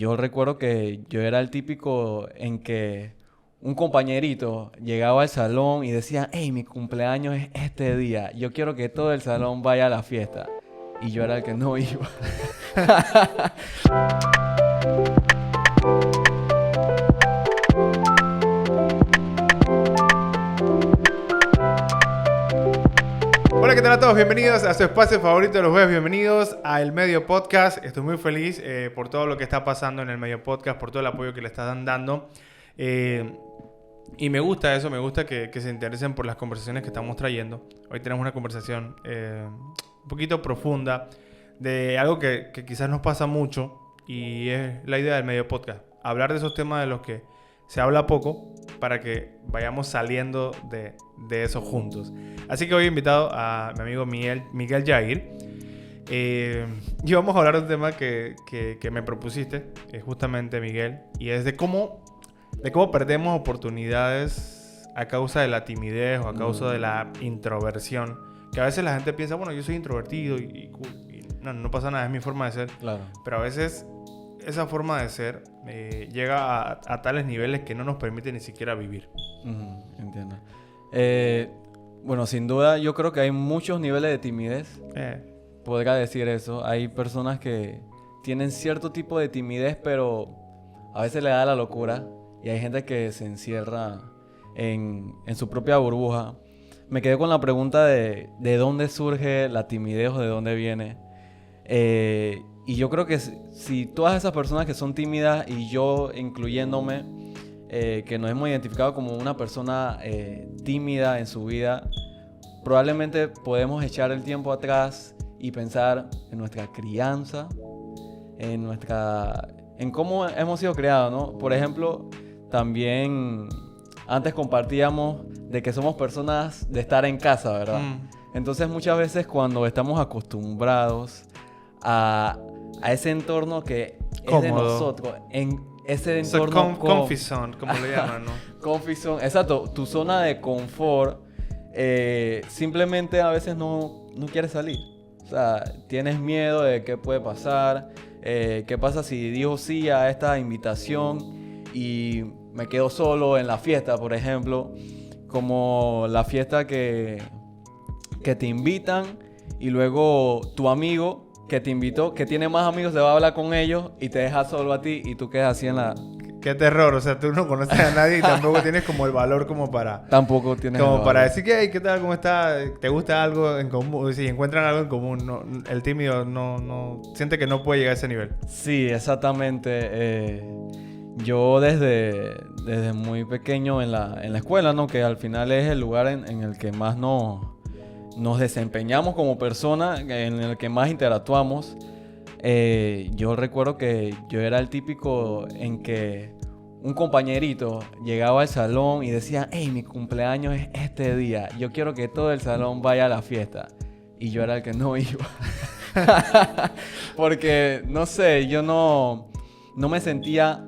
yo recuerdo que yo era el típico en que un compañerito llegaba al salón y decía, hey, mi cumpleaños es este día, yo quiero que todo el salón vaya a la fiesta. Y yo era el que no iba. Hola, ¿qué tal a todos? Bienvenidos a su espacio favorito de los jueves. Bienvenidos a El Medio Podcast. Estoy muy feliz por todo lo que está pasando en El Medio Podcast, por todo el apoyo que le están dando. Y me gusta eso, me gusta que se interesen por las conversaciones que estamos trayendo. Hoy tenemos una conversación un poquito profunda de algo que quizás nos pasa mucho y es la idea del Medio Podcast. Hablar de esos temas de los que se habla poco para que vayamos saliendo de eso juntos. Así que hoy he invitado a mi amigo Miguel Jair. Y vamos a hablar de un tema que me propusiste, justamente, Miguel, y es de cómo perdemos oportunidades a causa de la timidez o a causa de la introversión. Que a veces la gente piensa, bueno, yo soy introvertido y no pasa nada, es mi forma de ser. Claro. Pero a veces esa forma de ser llega a tales niveles que no nos permite ni siquiera vivir. Entiendo. Bueno, sin duda, yo creo que hay muchos niveles de timidez. Podría decir eso. Hay personas que tienen cierto tipo de timidez, pero a veces le da la locura. Y hay gente que se encierra en su propia burbuja. Me quedé con la pregunta de dónde surge la timidez o de dónde viene. Y yo creo que si todas esas personas que son tímidas y yo incluyéndome, que nos hemos identificado como una persona tímida en su vida, probablemente podemos echar el tiempo atrás y pensar en nuestra crianza, en cómo hemos sido creados, ¿no? Por ejemplo, también antes compartíamos de que somos personas de estar en casa, ¿verdad? Entonces muchas veces cuando estamos acostumbrados a ese entorno que cómodo. Es de nosotros, en ese entorno Comfy zone, como le llaman, ¿no? Comfy zone, exacto, tu zona de confort, simplemente a veces no quieres salir. O sea, tienes miedo de qué puede pasar, qué pasa si digo sí a esta invitación y me quedo solo en la fiesta, por ejemplo, como la fiesta que te invitan y luego tu amigo que te invitó, que tiene más amigos, se va a hablar con ellos y te deja solo a ti y tú quedas así en la... Qué terror, o sea, tú no conoces a nadie y tampoco tienes como el valor como para... Tampoco tienes como el para valor. decir que, hey, ¿qué tal? ¿Cómo está? ¿Te gusta algo en común? Si encuentran algo en común, no, el tímido no siente que no puede llegar a ese nivel. Sí, exactamente. Yo desde muy pequeño en la escuela, ¿no? Que al final es el lugar en el que más nos desempeñamos como personas, en el que más interactuamos. Yo recuerdo que yo era el típico en que un compañerito llegaba al salón y decía, hey, mi cumpleaños es este día, yo quiero que todo el salón vaya a la fiesta. Y yo era el que no iba. Porque, no sé, yo no me sentía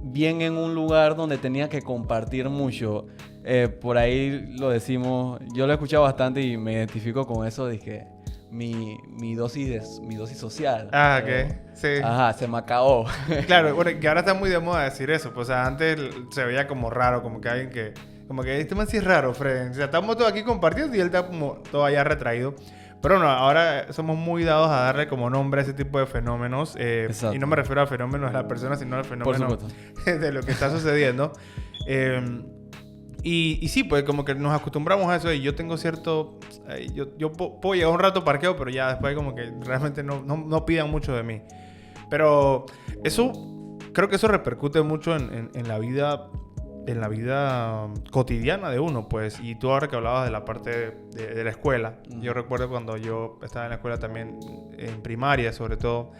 bien en un lugar donde tenía que compartir mucho. Por ahí lo decimos, yo lo he escuchado bastante y me identifico con eso. Dije, mi dosis social. Ah, ok, sí. Ajá, se me acabó. Claro, bueno, que ahora está muy de moda decir eso. Pues, o sea, antes se veía como raro, como que alguien que... Como que este man sí es raro, Fred. O sea, estamos todos aquí compartiendo y él está como todo allá retraído. Pero no, ahora somos muy dados a darle como nombre a ese tipo de fenómenos. Y no me refiero a fenómenos de la persona, sino al fenómeno de lo que está sucediendo. Y sí, pues como que nos acostumbramos a eso y yo tengo cierto... yo puedo llegar un rato parqueo, pero ya después como que realmente no pidan mucho de mí. Pero eso, creo que eso repercute mucho en la vida cotidiana de uno, pues. Y tú ahora que hablabas de la parte de la escuela, yo recuerdo cuando yo estaba en la escuela también, en primaria sobre todo,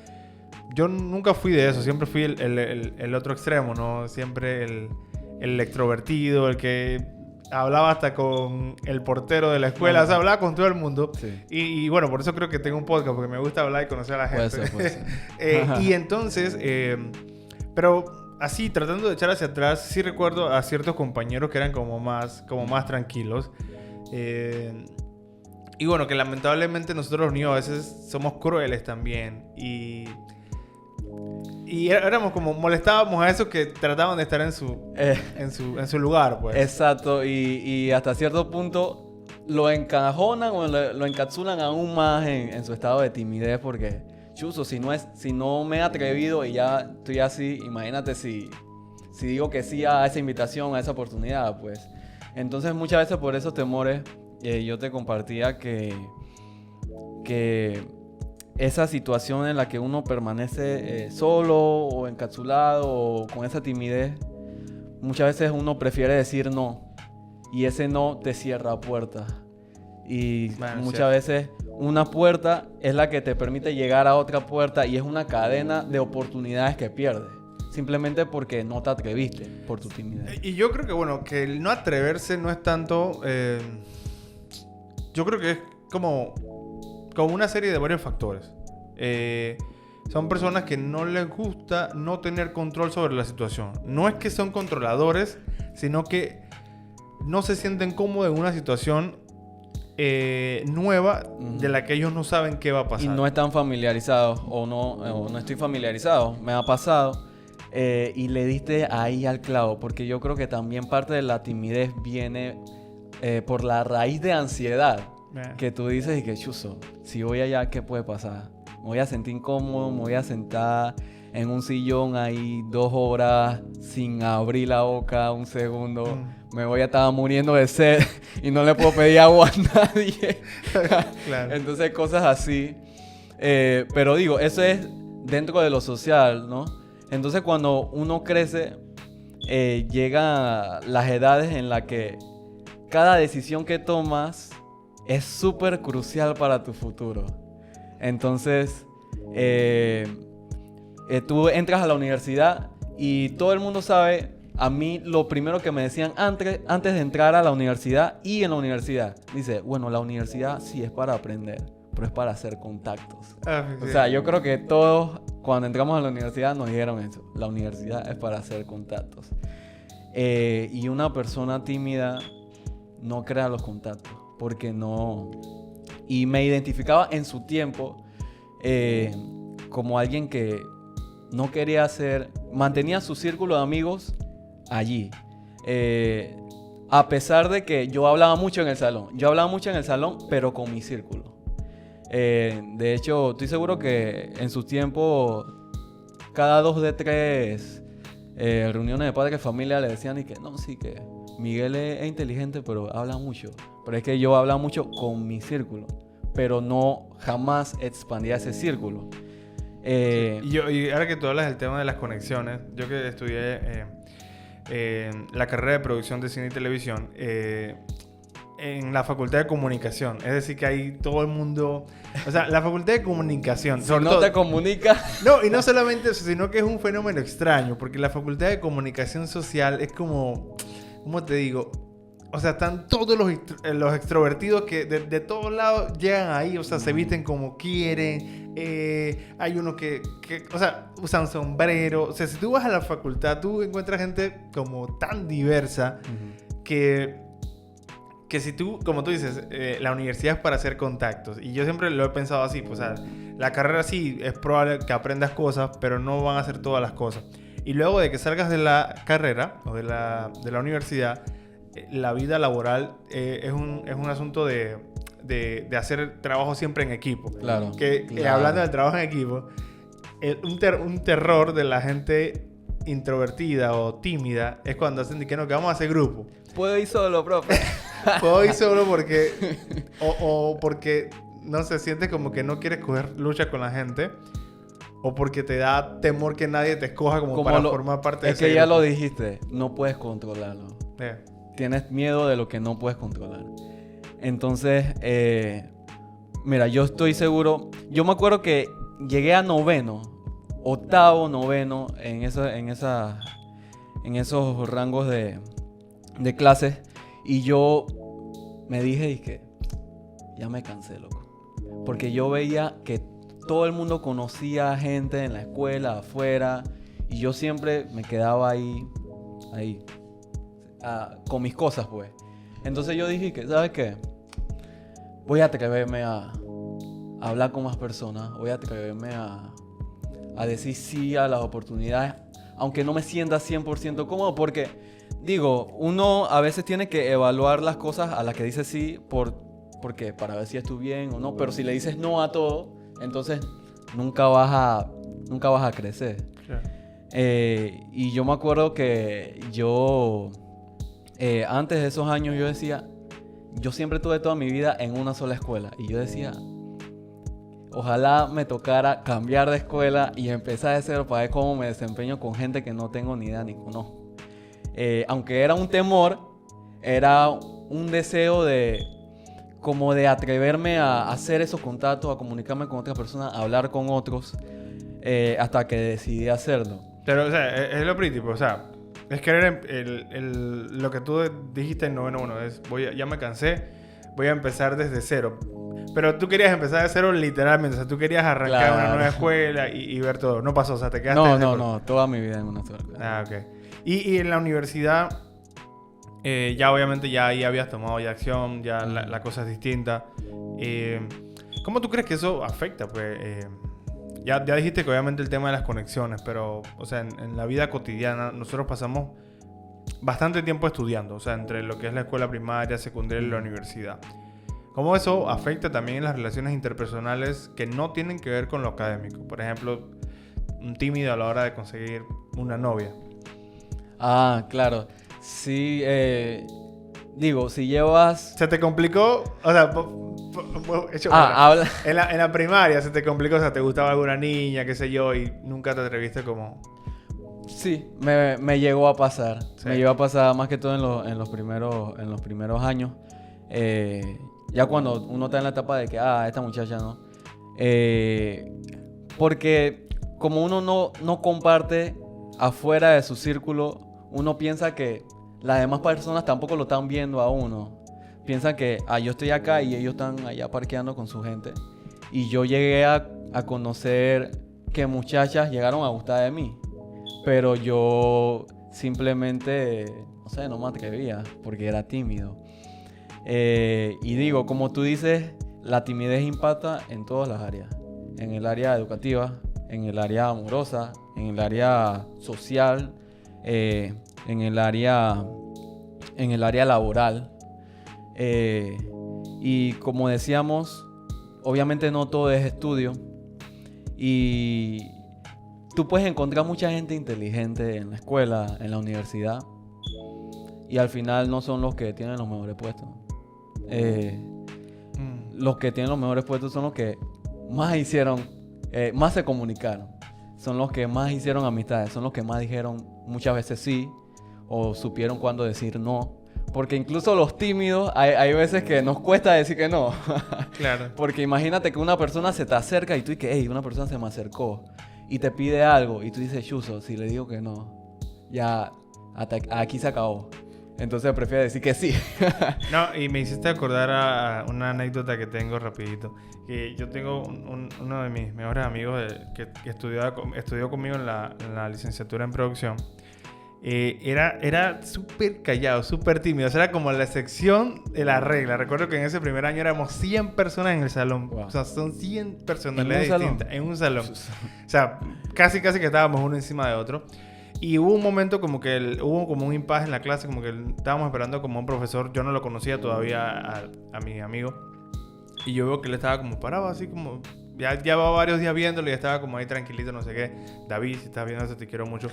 yo nunca fui de eso, siempre fui el otro extremo, ¿no? Siempre el extrovertido, el que hablaba hasta con el portero de la escuela, o sea, hablaba con todo el mundo. Sí. Y bueno, por eso creo que tengo un podcast, porque me gusta hablar y conocer a la gente. Puede ser. Y entonces, pero así, tratando de echar hacia atrás, sí recuerdo a ciertos compañeros que eran como más tranquilos. Y bueno, que lamentablemente nosotros los niños a veces somos crueles también. Y Y éramos como, molestábamos a esos que trataban de estar en su lugar, pues. Exacto, y hasta cierto punto lo encajonan o lo encapsulan aún más en su estado de timidez porque, chuzo, si no me he atrevido y ya estoy así, imagínate si digo que sí a esa invitación, a esa oportunidad, pues. Entonces muchas veces por esos temores yo te compartía que esa situación en la que uno permanece solo o encapsulado o con esa timidez, muchas veces uno prefiere decir no y ese no te cierra puertas. Y muchas veces una puerta es la que te permite llegar a otra puerta y es una cadena de oportunidades que pierdes. Simplemente porque no te atreviste por tu timidez. Y yo creo que, bueno, que el no atreverse no es tanto... yo creo que es como una serie de varios factores. Son personas que no les gusta no tener control sobre la situación. No es que son controladores, sino que no se sienten cómodos en una situación nueva de la que ellos no saben qué va a pasar. Y no están familiarizados o no estoy familiarizado. Me ha pasado y le diste ahí al clavo, porque yo creo que también parte de la timidez viene por la raíz de ansiedad. Que tú dices y que chuzo, si voy allá, ¿qué puede pasar? Me voy a sentir incómodo, me voy a sentar en un sillón ahí 2 horas sin abrir la boca un segundo. Me voy a estar muriendo de sed y no le puedo pedir agua a nadie. Claro. Entonces cosas así. Pero digo, eso es dentro de lo social, ¿no? Entonces cuando uno crece, llegan las edades en las que cada decisión que tomas es súper crucial para tu futuro. Entonces, tú entras a la universidad y todo el mundo sabe, a mí lo primero que me decían antes de entrar a la universidad y en la universidad, dice, bueno, la universidad sí es para aprender, pero es para hacer contactos. O sea, yo creo que todos cuando entramos a la universidad nos dijeron eso, la universidad es para hacer contactos. Y una persona tímida no crea los contactos. Porque no... Y me identificaba en su tiempo como alguien que no quería hacer... Mantenía su círculo de amigos allí. A pesar de que yo hablaba mucho en el salón. Yo hablaba mucho en el salón, pero con mi círculo. De hecho, estoy seguro que en su tiempo, cada 2 de 3 reuniones de padres de familia le decían y que no, sí que... Miguel es inteligente, pero habla mucho. Pero es que yo hablaba mucho con mi círculo. Pero no jamás expandía ese círculo. Y ahora que tú hablas del tema de las conexiones, yo que estudié la carrera de producción de cine y televisión, en la facultad de comunicación. Es decir, que ahí todo el mundo... O sea, la facultad de comunicación... Si no te comunica... No, y no solamente eso, sino que es un fenómeno extraño. Porque la facultad de comunicación social es como... ¿Cómo te digo? O sea, están todos los extrovertidos que de todos lados llegan ahí. O sea, se visten como quieren. Hay unos que o sea, usan sombrero. O sea, si tú vas a la facultad, tú encuentras gente como tan diversa que si tú, como tú dices, la universidad es para hacer contactos. Y yo siempre lo he pensado así. Pues, o sea, la carrera sí es probable que aprendas cosas, pero no van a ser todas las cosas. Y luego de que salgas de la carrera o de la universidad, la vida laboral es un asunto de hacer trabajo siempre en equipo. Claro. Hablando del trabajo en equipo, un terror de la gente introvertida o tímida es cuando hacen que vamos a hacer grupo. Puedo ir solo, profe. Puedo ir solo porque... o porque, no sé, sientes como que no quieres coger lucha con la gente. O porque te da temor que nadie te escoja como para formar parte de ese grupo. Es que ya lo dijiste, no puedes controlarlo. Tienes miedo de lo que no puedes controlar. Entonces, mira, yo estoy seguro... Yo me acuerdo que llegué a 9º, 8º, 9º, en esos rangos de clases. Y yo me dije, y que ya me cansé, loco. Porque yo veía que todo el mundo conocía gente en la escuela, afuera, y yo siempre me quedaba ahí, con mis cosas, pues. Entonces yo dije que, ¿sabes qué? Voy a atreverme a hablar con más personas, voy a atreverme a a decir sí a las oportunidades, aunque no me sienta 100% cómodo, porque, digo, uno a veces tiene que evaluar las cosas a las que dice sí, porque para ver si estuvo bien o no, pero si le dices no a todo, entonces nunca vas a crecer. Claro. Y yo me acuerdo que yo, antes de esos años, yo decía, yo siempre tuve toda mi vida en una sola escuela. Y yo decía, ojalá me tocara cambiar de escuela y empezar de cero para ver cómo me desempeño con gente que no tengo ni idea ni conozco. Aunque era un temor, era un deseo como de atreverme a hacer esos contactos, a comunicarme con otras personas, a hablar con otros, hasta que decidí hacerlo. Pero, o sea, es lo príncipe, o sea, es querer lo que tú dijiste en noveno uno, es ya me cansé, voy a empezar desde cero. Pero tú querías empezar de cero literalmente, o sea, tú querías arrancar una nueva escuela y ver todo. No pasó, o sea, te quedaste... No, toda mi vida en una sola escuela. Ah, ok. Y en la universidad, ya obviamente ya ahí habías tomado ya acción, ya la cosa es distinta. ¿Cómo tú crees que eso afecta? Pues ya dijiste que obviamente el tema de las conexiones, pero, o sea, en la vida cotidiana nosotros pasamos bastante tiempo estudiando, o sea, entre lo que es la escuela primaria, secundaria y la universidad. ¿Cómo eso afecta también en las relaciones interpersonales que no tienen que ver con lo académico? Por ejemplo, un tímido a la hora de conseguir una novia. Ah, claro. Sí, digo, si llevas... ¿Se te complicó? O sea, habla... en la primaria se te complicó, o sea, te gustaba alguna niña, qué sé yo, y nunca te atreviste como... Sí, me llegó a pasar. Sí. Me llegó a pasar más que todo en los primeros años. Ya cuando uno está en la etapa de que, esta muchacha no. Porque como uno no comparte afuera de su círculo, uno piensa que las demás personas tampoco lo están viendo a uno. Piensan que, yo estoy acá y ellos están allá parqueando con su gente. Y yo llegué a conocer que muchachas llegaron a gustar de mí. Pero yo simplemente, no me atrevía porque era tímido. Y digo, como tú dices, la timidez impacta en todas las áreas. En el área educativa, en el área amorosa, en el área social, en el área laboral. Y como decíamos, obviamente no todo es estudio. Y tú puedes encontrar mucha gente inteligente en la escuela, en la universidad. Y al final no son los que tienen los mejores puestos. Los que tienen los mejores puestos son los que más hicieron, más se comunicaron. Son los que más hicieron amistades. Son los que más dijeron muchas veces sí. O supieron cuándo decir no. Porque incluso los tímidos, hay veces que nos cuesta decir que no. Claro. Porque imagínate que una persona se te acerca y tú dices, hey, una persona se me acercó. Y te pide algo. Y tú dices, chuzo, si le digo que no, ya aquí se acabó. Entonces prefiero decir que sí. No, y me hiciste acordar a una anécdota que tengo rapidito. Que yo tengo uno de mis mejores amigos que estudió conmigo en la licenciatura en producción. Era súper callado, súper tímido. O sea, era como la excepción de la regla. Recuerdo que en ese primer año éramos 100 personas en el salón. Wow. O sea, son 100 personalidades distintas en un salón. O sea, casi que estábamos uno encima de otro. Y hubo un momento como que hubo como un impasse en la clase, como que estábamos esperando como un profesor. Yo no lo conocía todavía a mi amigo. Y yo veo que él estaba como parado, así como... Ya llevaba varios días viéndolo y estaba como ahí tranquilito, no sé qué. David, si estás viendo eso, te quiero mucho.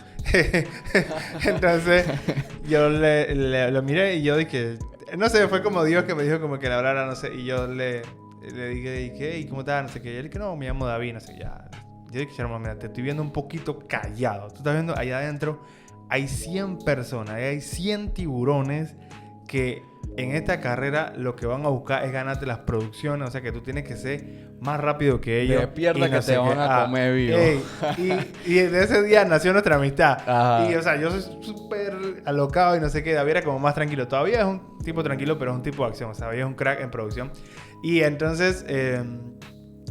Entonces, yo lo miré y yo dije... No sé, fue como Dios que me dijo como que le hablara, no sé. Y yo le dije, ¿qué? ¿Y cómo estás? No sé qué. Y él que no, me llamo David, no sé. Ya. Yo dije, hermano, mira, te estoy viendo un poquito callado. Tú estás viendo allá adentro, hay 100 personas, hay 100 tiburones que en esta carrera lo que van a buscar es ganarte las producciones. O sea, que tú tienes que ser más rápido que ellos. Despierta que te van a comer vivo. Y de ese día nació nuestra amistad. Ajá. Y, o sea, yo soy súper alocado y no sé qué. David era como más tranquilo. Todavía es un tipo tranquilo, pero es un tipo de acción. O sea, David es un crack en producción. Y entonces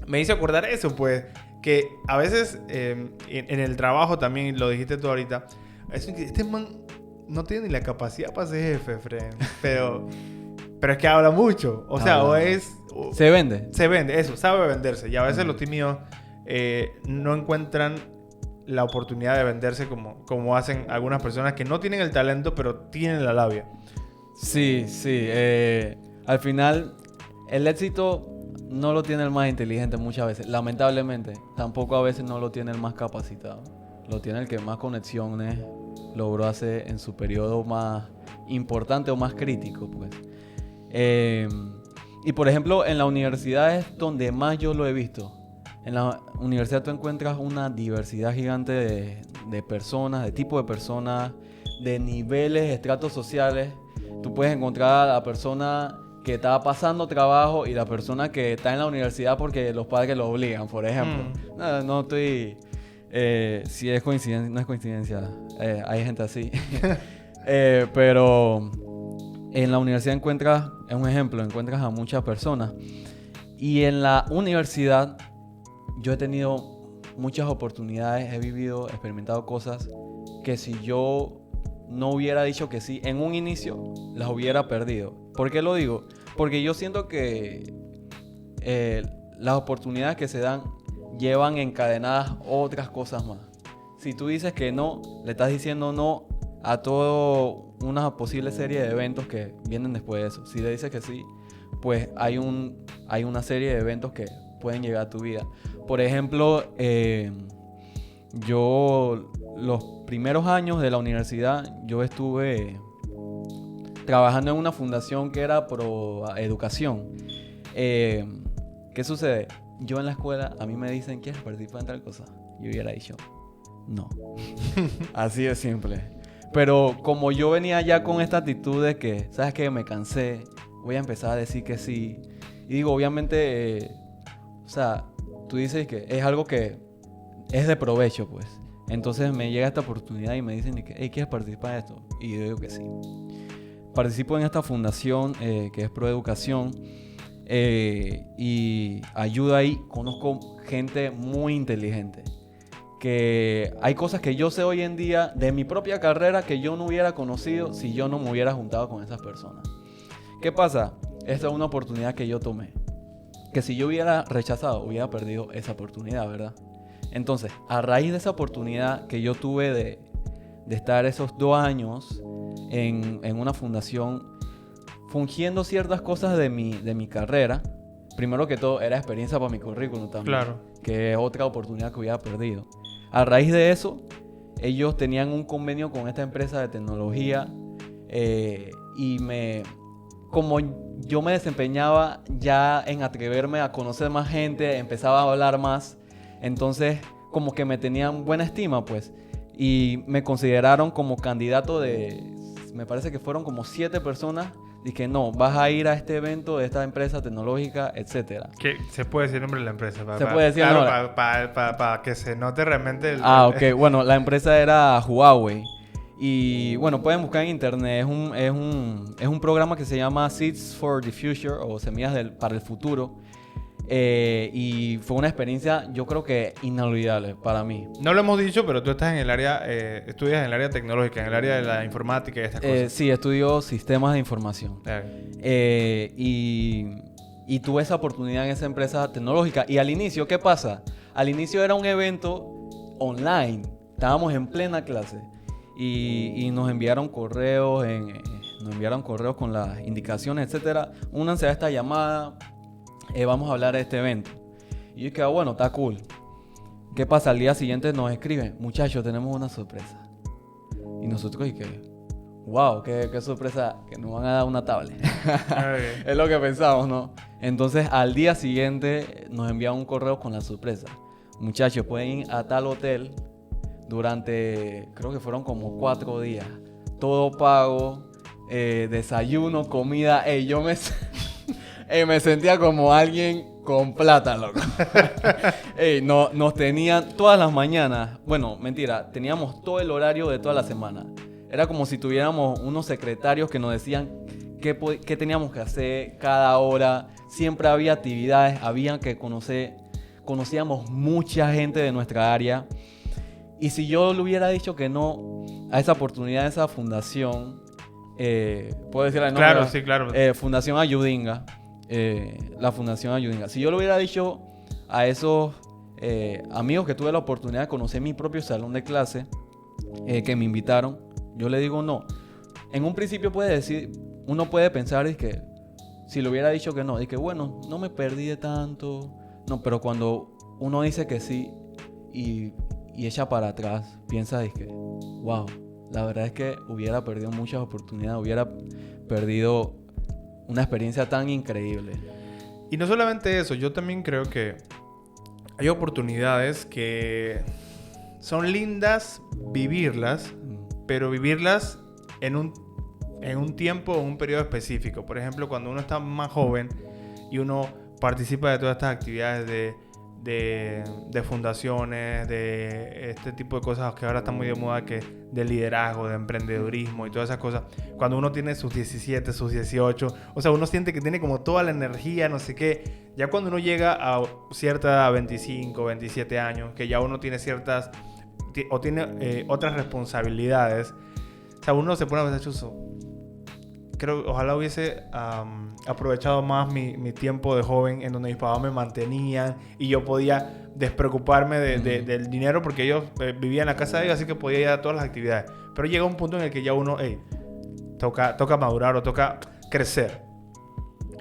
me hizo acordar eso, pues... Que a veces en el trabajo también, lo dijiste tú ahorita, este man no tiene ni la capacidad para ser jefe, Fred. Pero es que habla mucho. O sea, se vende. Se vende, eso, sabe venderse. Y a veces los tímidos no encuentran la oportunidad de venderse como hacen algunas personas que no tienen el talento, pero tienen la labia. Sí. Al final, el éxito no lo tiene el más inteligente muchas veces. Lamentablemente, tampoco a veces no lo tiene el más capacitado. Lo tiene el que más conexiones logró hacer en su periodo más importante o más crítico, pues. Y por ejemplo, en la universidad es donde más yo lo he visto. En la universidad tú encuentras una diversidad gigante de personas, de tipo de personas, de niveles, estratos sociales. Tú puedes encontrar a la persona que está pasando trabajo y la persona que está en la universidad porque los padres lo obligan, por ejemplo. No estoy... si es coincidencia, no es coincidencia. Hay gente así. Pero en la universidad encuentras, es un ejemplo, encuentras a muchas personas. Y en la universidad yo he tenido muchas oportunidades, he vivido, experimentado cosas que si yo no hubiera dicho que sí en un inicio, las hubiera perdido. ¿Por qué lo digo? Porque yo siento que las oportunidades que se dan llevan encadenadas otras cosas más. Si tú dices que no, le estás diciendo no a toda una posible serie de eventos que vienen después de eso. Si le dices que sí, pues hay una serie de eventos que pueden llegar a tu vida. Por ejemplo, yo los primeros años de la universidad, yo estuve trabajando en una fundación que era pro educación. ¿Qué sucede? Yo en la escuela, a mí me dicen, ¿quieres participar en tal cosa? Yo hubiera dicho, no. Así de simple. Pero como yo venía ya con esta actitud de que, ¿sabes qué? Me cansé, voy a empezar a decir que sí. Y digo, obviamente, o sea, tú dices que es algo que es de provecho, pues. Entonces me llega esta oportunidad y me dicen que, hey, ¿quieres participar en esto? Y yo digo que sí. Participo en esta fundación que es Pro Educación y ayuda ahí. Conozco gente muy inteligente. Que hay cosas que yo sé hoy en día de mi propia carrera que yo no hubiera conocido si yo no me hubiera juntado con esas personas. ¿Qué pasa? Esta es una oportunidad que yo tomé. Que si yo hubiera rechazado, hubiera perdido esa oportunidad, ¿verdad? Entonces, a raíz de esa oportunidad que yo tuve de estar esos 2 años en una fundación, fungiendo ciertas cosas de mi carrera, primero que todo era experiencia para mi currículum también. Claro. Que es otra oportunidad que hubiera perdido. A raíz de eso, ellos tenían un convenio con esta empresa de tecnología y como yo me desempeñaba ya en atreverme a conocer más gente, empezaba a hablar más, entonces como que me tenían buena estima, pues, y me consideraron como candidato me parece que fueron como 7 personas. Dije, no, vas a ir a este evento de esta empresa tecnológica, etcétera. ¿Qué? ¿Se puede decir el nombre de la empresa? Se puede decir el nombre. Para que se note realmente ok. Bueno, la empresa era Huawei. Y bueno, pueden buscar en internet. Es un programa que se llama Seeds for the Future o Semillas para el Futuro. Y fue una experiencia, yo creo que inolvidable para mí. No lo hemos dicho, pero tú estás en el área, estudias en el área tecnológica, en el área de la informática y estas cosas. Sí, estudio sistemas de información. Y tuve esa oportunidad en esa empresa tecnológica. Y al inicio, ¿qué pasa? Al inicio era un evento online. Estábamos en plena clase. Y nos enviaron correos con las indicaciones, etcétera. Únanse a esta llamada. Vamos a hablar de este evento. Y yo dije, bueno, está cool. ¿Qué pasa? Al día siguiente nos escriben, muchachos, tenemos una sorpresa. Y nosotros dije, wow, qué sorpresa, que nos van a dar una tablet. Es lo que pensamos, ¿no? Entonces, al día siguiente nos envían un correo con la sorpresa. Muchachos, pueden ir a tal hotel durante, creo que fueron como 4 días. Todo pago, desayuno, comida. Yo me sentía como alguien con plata, loco. Nos tenían todas las mañanas. Bueno, mentira. Teníamos todo el horario de toda la semana. Era como si tuviéramos unos secretarios que nos decían qué teníamos que hacer cada hora. Siempre había actividades. Había que conocíamos mucha gente de nuestra área. Y si yo le hubiera dicho que no a esa oportunidad de esa fundación, ¿puedo decir el nombre? Claro, sí, claro. Fundación Ayudinga. La Fundación Ayudinga. Si yo le hubiera dicho a esos amigos que tuve la oportunidad de conocer en mi propio salón de clase, que me invitaron, yo le digo no. En un principio uno puede pensar es que si le hubiera dicho que no, es que bueno, no me perdí de tanto. No, pero cuando uno dice que sí y echa para atrás, piensa es que wow, la verdad es que hubiera perdido muchas oportunidades, hubiera perdido una experiencia tan increíble. Y no solamente eso, yo también creo que hay oportunidades que son lindas vivirlas, pero vivirlas en un tiempo o un periodo específico. Por ejemplo, cuando uno está más joven y uno participa de todas estas actividades de fundaciones, de este tipo de cosas que ahora están muy de moda, que de liderazgo, de emprendedurismo y todas esas cosas. Cuando uno tiene sus 17, sus 18, o sea, uno siente que tiene como toda la energía, no sé qué. Ya cuando uno llega a cierta edad, 25, 27 años, que ya uno tiene ciertas o tiene otras responsabilidades, o sea, uno se pone a pensar, chuzo, creo, ojalá hubiese aprovechado más mi tiempo de joven, en donde mis papás me mantenían y yo podía despreocuparme del dinero, porque ellos vivían en la casa de ellos, así que podía ir a todas las actividades. Pero llega un punto en el que ya uno, toca madurar o toca crecer.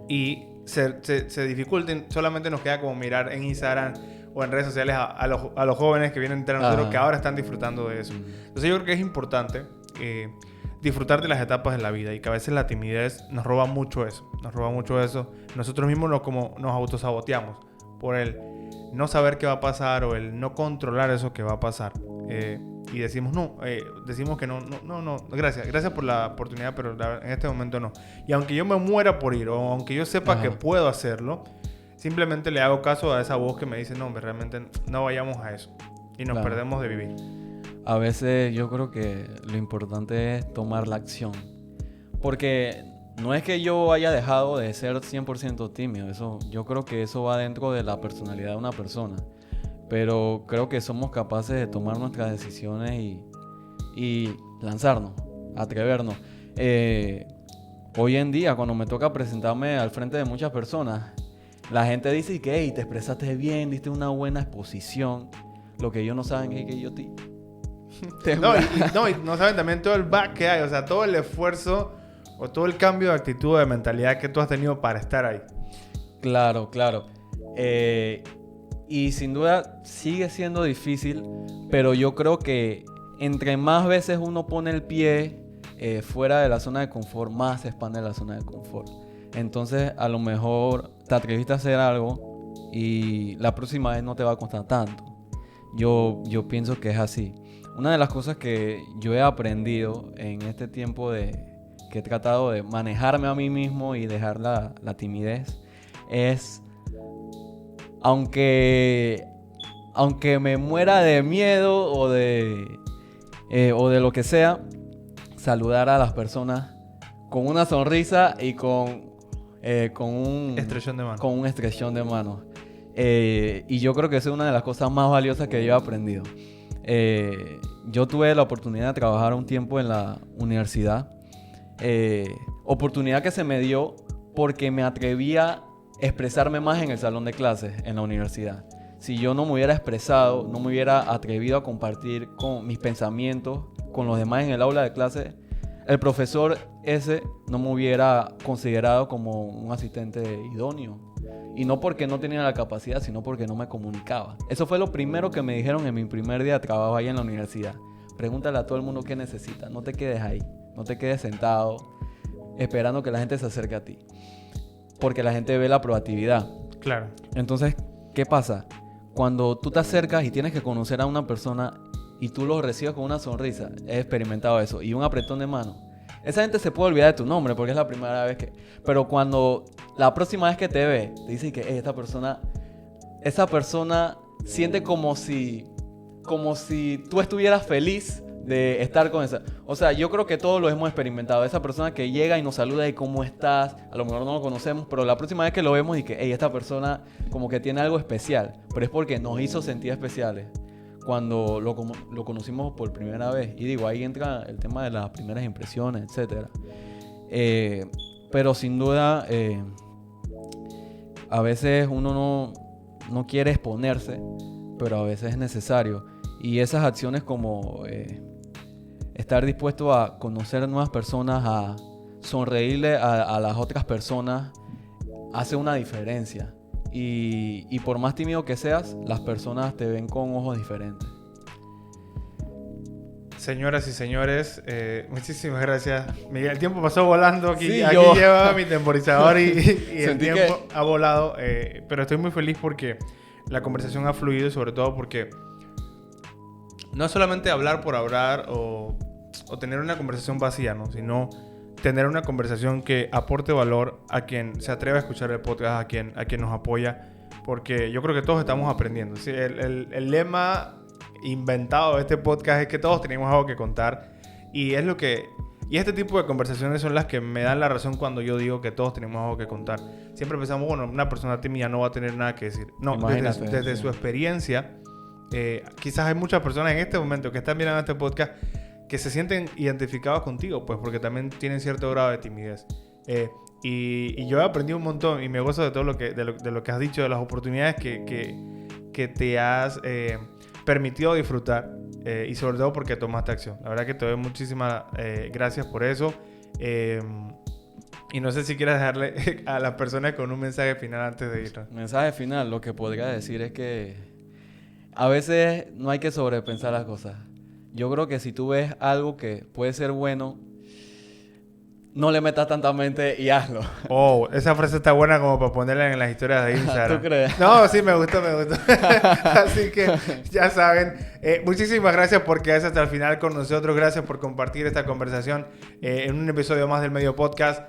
Y se dificulta, solamente nos queda como mirar en Instagram o en redes sociales a los jóvenes que vienen entre nosotros, que ahora están disfrutando de eso. Entonces yo creo que es importante disfrutar de las etapas de la vida, y que a veces la timidez nos roba mucho eso. Nosotros mismos nos autosaboteamos por el no saber qué va a pasar o el no controlar eso que va a pasar. Y decimos decimos que no, gracias por la oportunidad, pero en este momento no. Y aunque yo me muera por ir, o aunque yo sepa que puedo hacerlo, simplemente le hago caso a esa voz que me dice, no, hombre, realmente no vayamos a eso. Y nos perdemos de vivir. A veces yo creo que lo importante es tomar la acción. Porque no es que yo haya dejado de ser 100% tímido. Yo creo que eso va dentro de la personalidad de una persona. Pero creo que somos capaces de tomar nuestras decisiones y lanzarnos, atrevernos. Hoy en día, cuando me toca presentarme al frente de muchas personas, la gente dice que hey, te expresaste bien, diste una buena exposición. Lo que ellos no saben es que yo y no saben también todo el back que hay, o sea, todo el esfuerzo o todo el cambio de actitud, de mentalidad que tú has tenido para estar ahí. Claro. Y sin duda sigue siendo difícil, pero yo creo que entre más veces uno pone el pie fuera de la zona de confort, más se expande la zona de confort. Entonces, a lo mejor te atreviste a hacer algo y la próxima vez no te va a costar tanto. Yo pienso que es así. Una de las cosas que yo he aprendido en este tiempo que he tratado de manejarme a mí mismo y dejar la timidez es, aunque me muera de miedo o de lo que sea, saludar a las personas con una sonrisa y con un estrechón de mano. Con un estrechón de mano. Y yo creo que esa es una de las cosas más valiosas que yo he aprendido. Yo tuve la oportunidad de trabajar un tiempo en la universidad. Oportunidad que se me dio porque me atreví a expresarme más en el salón de clases en la universidad. Si yo no me hubiera expresado, no me hubiera atrevido a compartir con mis pensamientos con los demás en el aula de clase, el profesor ese no me hubiera considerado como un asistente idóneo. Y no porque no tenía la capacidad, sino porque no me comunicaba. Eso fue lo primero que me dijeron en mi primer día de trabajo ahí en la universidad. Pregúntale a todo el mundo qué necesita. No te quedes ahí. No te quedes sentado esperando que la gente se acerque a ti. Porque la gente ve la proactividad. Claro. Entonces, ¿qué pasa? Cuando tú te acercas y tienes que conocer a una persona y tú lo recibes con una sonrisa, he experimentado eso, y un apretón de mano. Esa gente se puede olvidar de tu nombre porque es la primera vez que... Pero cuando la próxima vez que te ve, te dice que esa persona siente como si tú estuvieras feliz de estar con esa. O sea, yo creo que todos lo hemos experimentado. Esa persona que llega y nos saluda y ¿cómo estás? A lo mejor no lo conocemos, pero la próxima vez que lo vemos y que esta persona como que tiene algo especial. Pero es porque nos hizo sentir especiales cuando lo conocimos por primera vez. Y digo, ahí entra el tema de las primeras impresiones, etc. Pero sin duda, a veces uno no quiere exponerse, pero a veces es necesario. Y esas acciones como estar dispuesto a conocer nuevas personas, a sonreírle a las otras personas, hace una diferencia. Y por más tímido que seas, las personas te ven con ojos diferentes. Señoras y señores, muchísimas gracias. Miguel, el tiempo pasó volando aquí. Sí, aquí yo llevaba mi temporizador y el tiempo que ha volado. Pero estoy muy feliz porque la conversación ha fluido y sobre todo porque no es solamente hablar por hablar o tener una conversación vacía, ¿no? Sino tener una conversación que aporte valor a quien se atreve a escuchar el podcast, a quien nos apoya. Porque yo creo que todos estamos aprendiendo. ¿Sí? El lema inventado de este podcast es que todos tenemos algo que contar y este tipo de conversaciones son las que me dan la razón cuando yo digo que todos tenemos algo que contar. Siempre pensamos, bueno, una persona tímida no va a tener nada que decir. No, desde su experiencia, quizás hay muchas personas en este momento que están mirando este podcast que se sienten identificados contigo, pues porque también tienen cierto grado de timidez. Y yo he aprendido un montón y me gozo de todo lo que has dicho, de las oportunidades que te has permitido disfrutar y sobre todo porque tomaste acción. La verdad que te doy muchísimas gracias por eso. Y no sé si quieres dejarle a las personas con un mensaje final antes de irnos. Mensaje final, lo que podría decir es que a veces no hay que sobrepensar las cosas. Yo creo que si tú ves algo que puede ser bueno, no le metas tanta mente y hazlo. Oh, esa frase está buena como para ponerla en las historias de Instagram. ¿Tú crees? No, sí, me gustó. Así que ya saben. Muchísimas gracias por quedarse hasta el final con nosotros. Gracias por compartir esta conversación en un episodio más del Medio Podcast.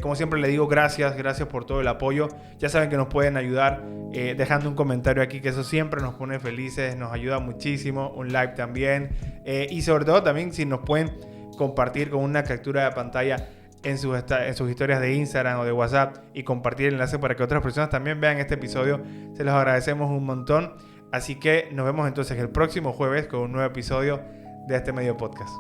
Como siempre le digo, gracias por todo el apoyo. Ya saben que nos pueden ayudar dejando un comentario aquí, que eso siempre nos pone felices, nos ayuda muchísimo. Un like también. Y sobre todo también si nos pueden compartir con una captura de pantalla en sus historias de Instagram o de WhatsApp y compartir el enlace para que otras personas también vean este episodio. Se los agradecemos un montón. Así que nos vemos entonces el próximo jueves con un nuevo episodio de este Medio Podcast.